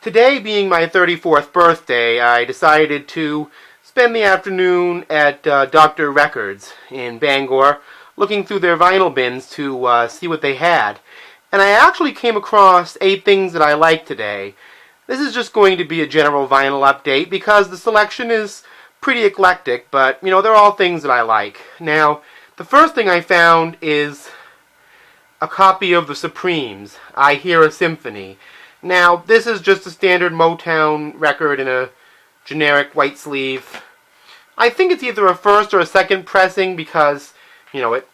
Today being my 34th birthday, I decided to spend the afternoon at Dr. Records in Bangor, looking through their vinyl bins to see what they had. And I actually came across 8 things that I like today. This is just going to be a general vinyl update because the selection is pretty eclectic, but they're all things that I like. Now, the first thing I found is a copy of the Supremes, I Hear a Symphony. Now, this is just a standard Motown record in a generic white sleeve. I think it's either a first or a second pressing because, it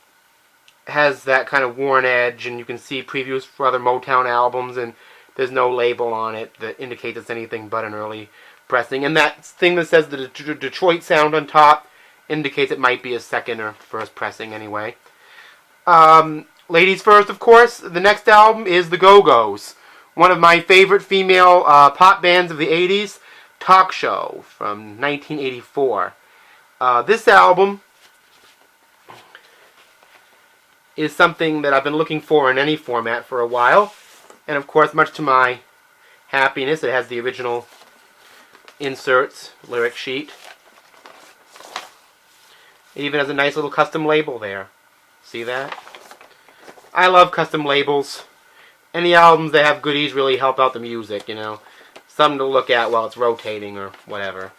has that kind of worn edge, and you can see previews for other Motown albums, and there's no label on it that indicates it's anything but an early pressing. And that thing that says the Detroit sound on top indicates it might be a second or first pressing anyway. Ladies first, of course. The next album is the Go-Go's, one of my favorite female pop bands of the 80s, Talk Show from 1984. This album is something that I've been looking for in any format for a while. And of course, much to my happiness, it has the original inserts, lyric sheet. It even has a nice little custom label there. See that? I love custom labels. Any albums that have goodies really help out the music, Something to look at while it's rotating or whatever.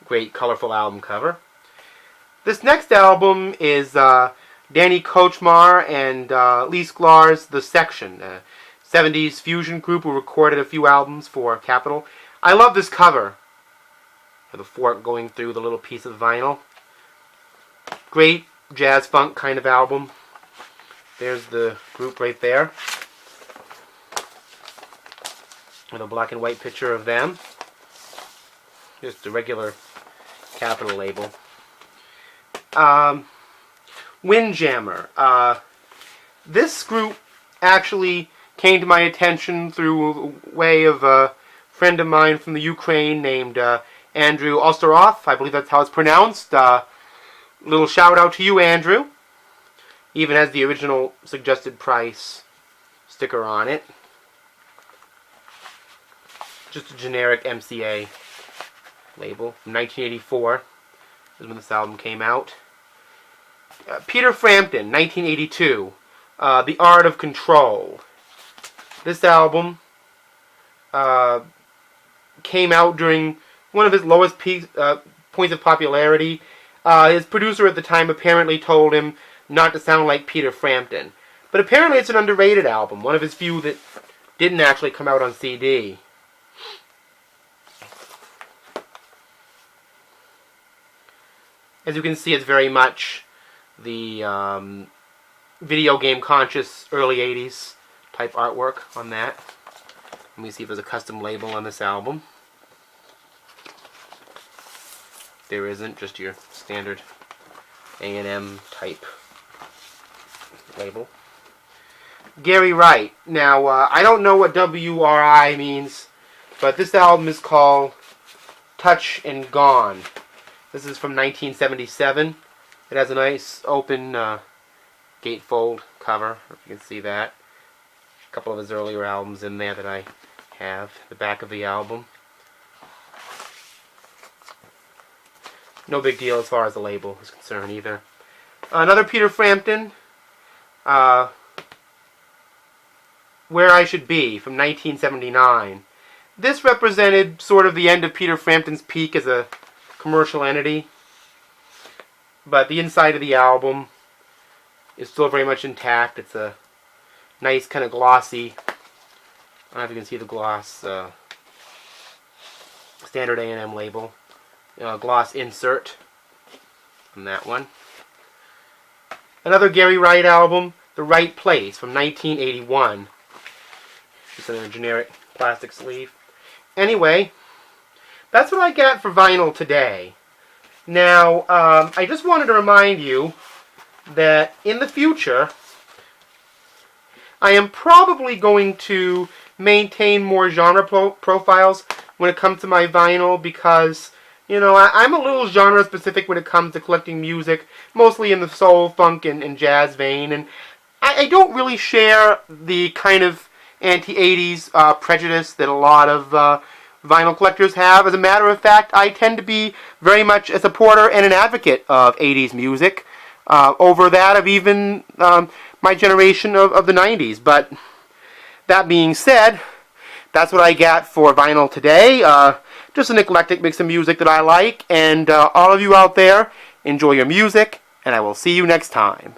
Great colorful album cover. This next album is Danny Kochmar and Lee Sklar's The Section, a 70s fusion group who recorded a few albums for Capitol. I love this cover. The fork going through the little piece of vinyl. Great jazz funk kind of album. There's the group right there, with a black and white picture of them. Just a regular Capitol label. Windjammer. This group actually came to my attention through a way of a friend of mine from the Ukraine named Andrew Osterhoff. I believe that's how it's pronounced. Little shout out to you, Andrew. Even has the original suggested price sticker on it. Just a generic MCA label from 1984 is when this album came out. Peter Frampton, 1982, The Art of Control. This album came out during one of his lowest points of popularity. His producer at the time apparently told him not to sound like Peter Frampton. But apparently it's an underrated album, one of his few that didn't actually come out on CD. As you can see, it's very much the video game conscious early 80s type artwork on that. Let me see if there's a custom label on this album. There isn't, just your standard A&M type label. Gary Wright. Now, I don't know what WRI means, but this album is called Touch and Gone. This is from 1977. It has a nice open gatefold cover, if you can see that. A couple of his earlier albums in there that I have. The back of the album. No big deal as far as the label is concerned either. Another Peter Frampton, Where I Should Be, from 1979. This represented sort of the end of Peter Frampton's peak as a commercial entity. But the inside of the album is still very much intact. It's a nice kind of glossy, I don't know if you can see the gloss, standard A&M label. Gloss insert on that one. Another Gary Wright album, The Right Place, from 1981. Just in a generic plastic sleeve. Anyway, that's what I got for vinyl today. Now, I just wanted to remind you that in the future, I am probably going to maintain more genre profiles when it comes to my vinyl because I'm a little genre specific when it comes to collecting music, mostly in the soul, funk, and jazz vein, and I don't really share the kind of anti-80s prejudice that a lot of vinyl collectors have. As a matter of fact, I tend to be very much a supporter and an advocate of 80s music over that of even my generation of the 90s. But that being said, that's what I got for vinyl today. Just an eclectic mix of music that I like. And all of you out there, enjoy your music, and I will see you next time.